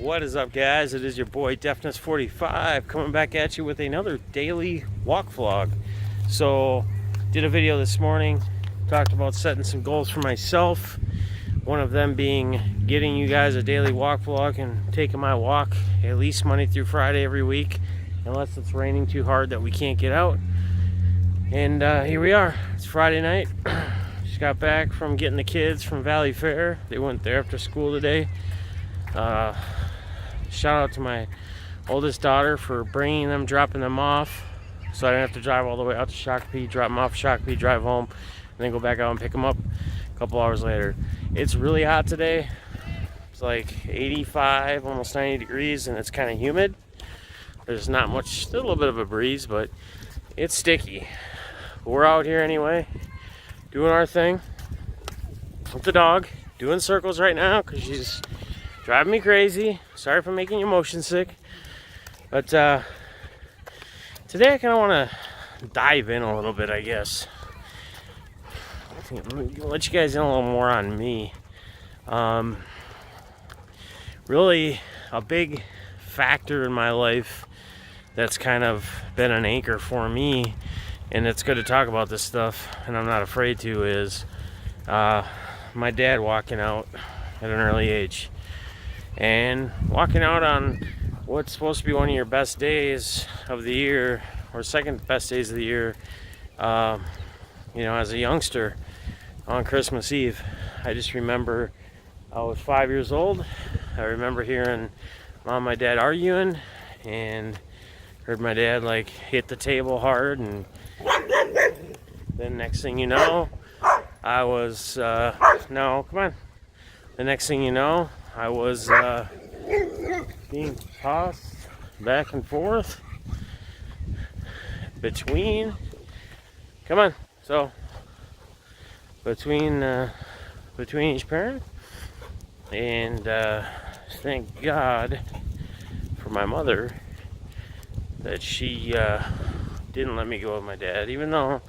What is up, guys? It is your boy Deafness45 coming back at you with another daily walk vlog. So, did a video this morning, talked about setting some goals for myself. One of them being getting you guys a daily walk vlog and taking my walk at least Monday through Friday every week, unless it's raining too hard that we can't get out. And here we are. It's Friday night. Just got back from getting the kids from Valley Fair. They went there after school today. Shout out to my oldest daughter for bringing them, dropping them off, so I didn't have to drive all the way out to Shakopee, drop them off Shakopee, drive home, and then go back out and pick them up a couple hours later. It's really hot today. It's like 85, almost 90 degrees, and it's kind of humid. There's not much, a little bit of a breeze, but it's sticky. We're out here anyway, doing our thing with the dog, doing circles right now because she's driving me crazy. Sorry for making you motion sick. But today I kind of want to dive in a little bit, I guess. Let you guys in a little more on me. Really a big factor in my life that's kind of been an anchor for me, and it's good to talk about this stuff, and I'm not afraid to, is my dad walking out at an early age. And walking out on what's supposed to be one of your best days of the year, or second best days of the year, as a youngster on Christmas Eve. I just remember I was 5 years old. I remember hearing Mom and my dad arguing, and heard my dad like hit the table hard, and then next thing you know, I was, no, come on. The next thing you know, I was being tossed back and forth between, between each parent. And thank God for my mother that she didn't let me go with my dad, even though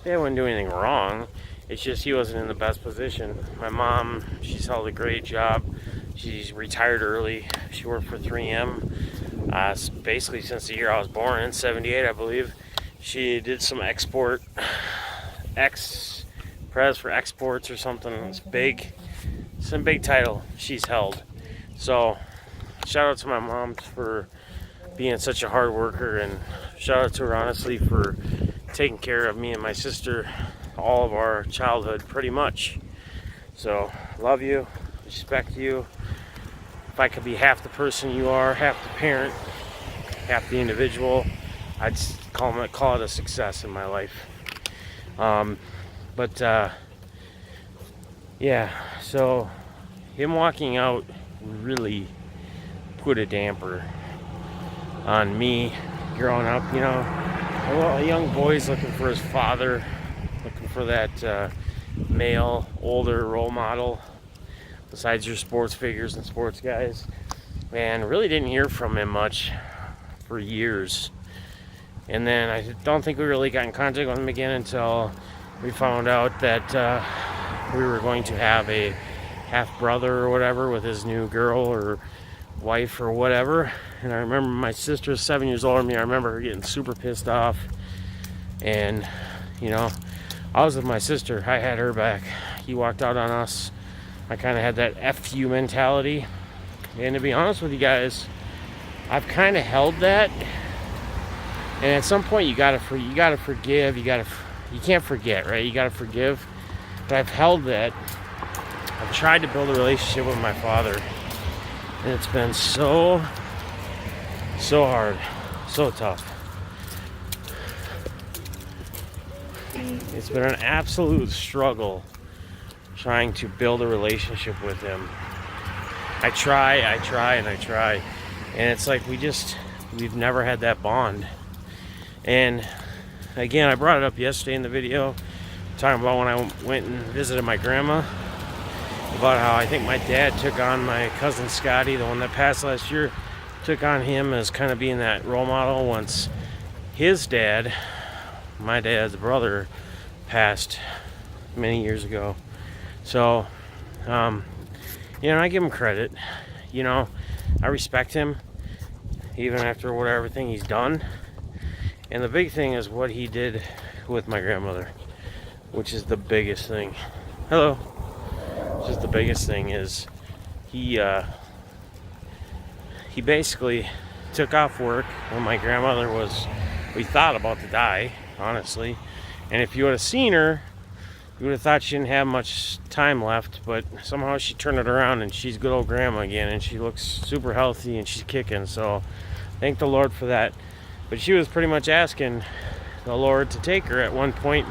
Dad wouldn't do anything wrong. It's just he wasn't in the best position. My mom, she's held a great job. She's retired early. She worked for 3M basically since the year I was born, in 78, I believe. She did some press for exports or something. It's big, some big title she's held. So shout out to my mom for being such a hard worker, and shout out to her honestly for taking care of me and my sister all of our childhood, pretty much. So love you, respect you. If I could be half the person you are, half the parent, half the individual, I'd call it a success in my life. Yeah, so him walking out really put a damper on me growing up. A young boy's looking for his father, looking for that male, older role model besides your sports figures and sports guys, and really didn't hear from him much for years. And then I don't think we really got in contact with him again until we found out that we were going to have a half brother or whatever with his new girl or wife or whatever. And I remember my sister is 7 years older than me. I remember her getting super pissed off, and I was with my sister. I had her back. He walked out on us. I kind of had that F you mentality. And to be honest with you guys, I've kind of held that. And at some point, you gotta forgive. You can't forget, right? You gotta forgive. But I've held that. I've tried to build a relationship with my father, and it's been so hard, so tough. It's been an absolute struggle trying to build a relationship with him. I try, and it's like we've never had that bond. And again, I brought it up yesterday in the video, talking about when I went and visited my grandma, about how I think my dad took on my cousin Scotty, the one that passed last year, took on him as kind of being that role model once his dad, my dad's brother, passed many years ago. So, I give him credit. I respect him, even after everything he's done. And the big thing is what he did with my grandmother, which is the biggest thing. Hello. Just the biggest thing is he basically took off work when my grandmother we thought about to die, honestly. And if you would have seen her, you would have thought she didn't have much time left, but somehow she turned it around and she's good old grandma again, and she looks super healthy and she's kicking. So thank the Lord for that. But she was pretty much asking the Lord to take her at one point,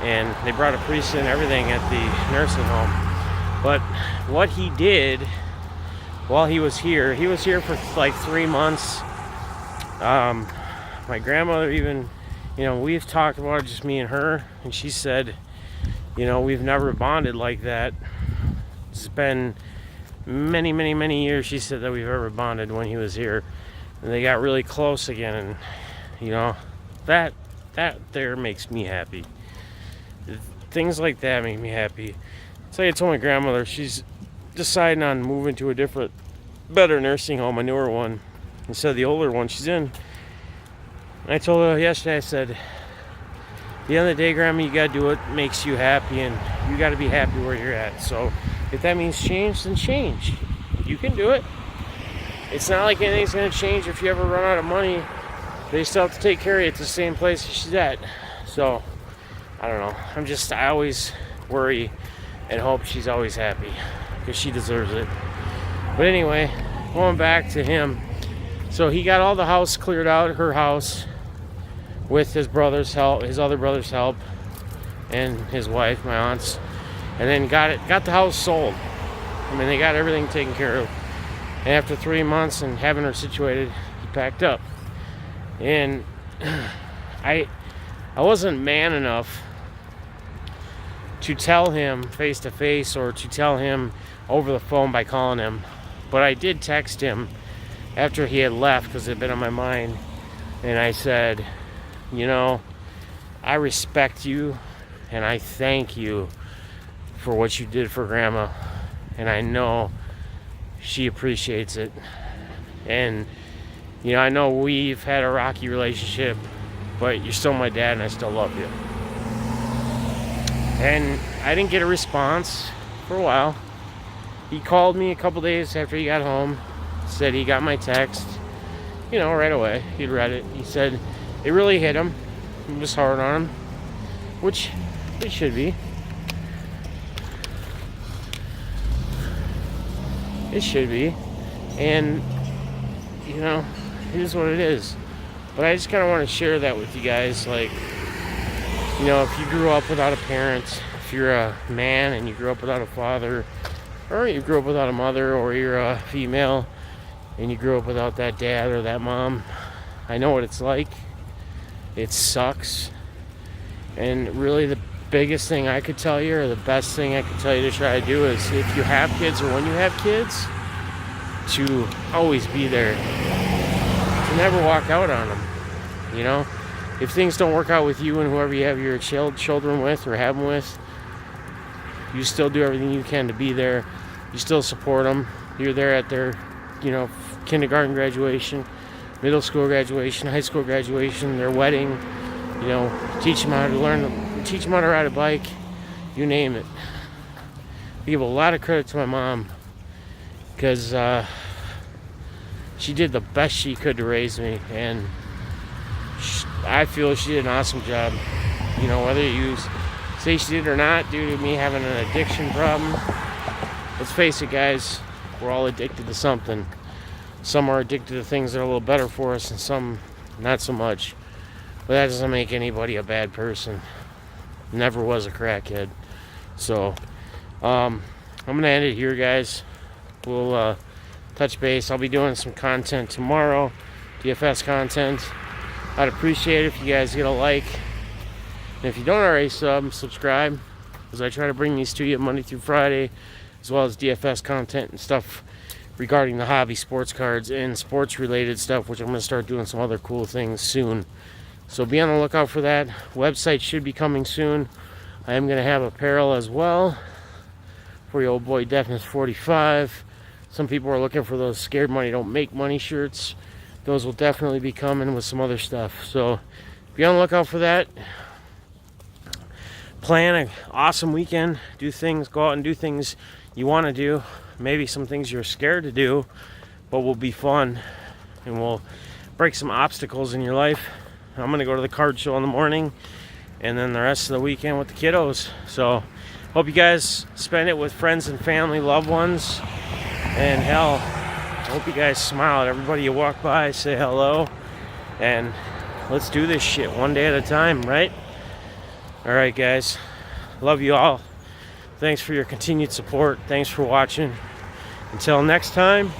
and they brought a priest and everything at the nursing home. But what he did while he was here for like 3 months. My grandmother even, we've talked about it, just me and her, and she said, we've never bonded like that. It's been many, many, many years, she said, that we've ever bonded when he was here. And they got really close again, and, that there makes me happy. Things like that make me happy. So I told my grandmother, she's deciding on moving to a different, better nursing home, a newer one, instead of the older one she's in. And I told her yesterday, I said, at the end of the day, Grandma, you gotta do what makes you happy, and you gotta be happy where you're at. So if that means change, then change. You can do it. It's not like anything's gonna change if you ever run out of money. They still have to take care of you at the same place she's at. So I don't know. I always worry and hope she's always happy, because she deserves it. But anyway, going back to him. So he got all the house cleared out, her house, with his brother's help, his other brother's help, and his wife, my aunt's, and then got the house sold. I mean, they got everything taken care of. And after 3 months and having her situated, he packed up. And I wasn't man enough to tell him face to face, or to tell him over the phone by calling him. But I did text him after he had left, because it had been on my mind. And I said, I respect you, and I thank you for what you did for Grandma. And I know she appreciates it. And, I know we've had a rocky relationship, but you're still my dad, and I still love you. And I didn't get a response for a while. He called me a couple days after he got home, said he got my text, right away. He'd read it. He said it really hit him. It was hard on him, which it should be. It should be. And, it is what it is. But I just kind of want to share that with you guys. Like, if you grew up without a parent, if you're a man and you grew up without a father, or you grew up without a mother, or you're a female and you grew up without that dad or that mom, I know what it's like. It sucks. And really the biggest thing I could tell you, or the best thing I could tell you to try to do, is if you have kids, or when you have kids, to always be there. To never walk out on them. If things don't work out with you and whoever you have your children with or have them with, you still do everything you can to be there. You still support them. You're there at their, kindergarten graduation, middle school graduation, high school graduation, their wedding. Teach them how to learn, teach them how to ride a bike, you name it. I give a lot of credit to my mom, because she did the best she could to raise me, and I feel she did an awesome job. Whether you say she did or not, due to me having an addiction problem, let's face it, guys, we're all addicted to something. Some are addicted to things that are a little better for us, and some not so much. But that doesn't make anybody a bad person. Never was a crackhead. So, I'm going to end it here, guys. We'll touch base. I'll be doing some content tomorrow, DFS content. I'd appreciate it if you guys get a like. And if you don't already subscribe, because I try to bring these to you Monday through Friday, as well as DFS content and stuff regarding the hobby, sports cards, and sports related stuff, which I'm going to start doing some other cool things soon. So be on the lookout for that. Website should be coming soon. I am going to have apparel as well for your old boy Deafness 45. Some people are looking for those scared money don't make money shirts. Those will definitely be coming with some other stuff. So be on the lookout for that. Plan an awesome weekend. Do things, go out and do things you want to do. Maybe some things you're scared to do, but will be fun and will break some obstacles in your life. I'm going to go to the card show in the morning and then the rest of the weekend with the kiddos. So hope you guys spend it with friends and family, loved ones. And hell, hope you guys smile at everybody you walk by, say hello, and let's do this shit one day at a time, right? All right, guys. Love you all. Thanks for your continued support. Thanks for watching. Until next time.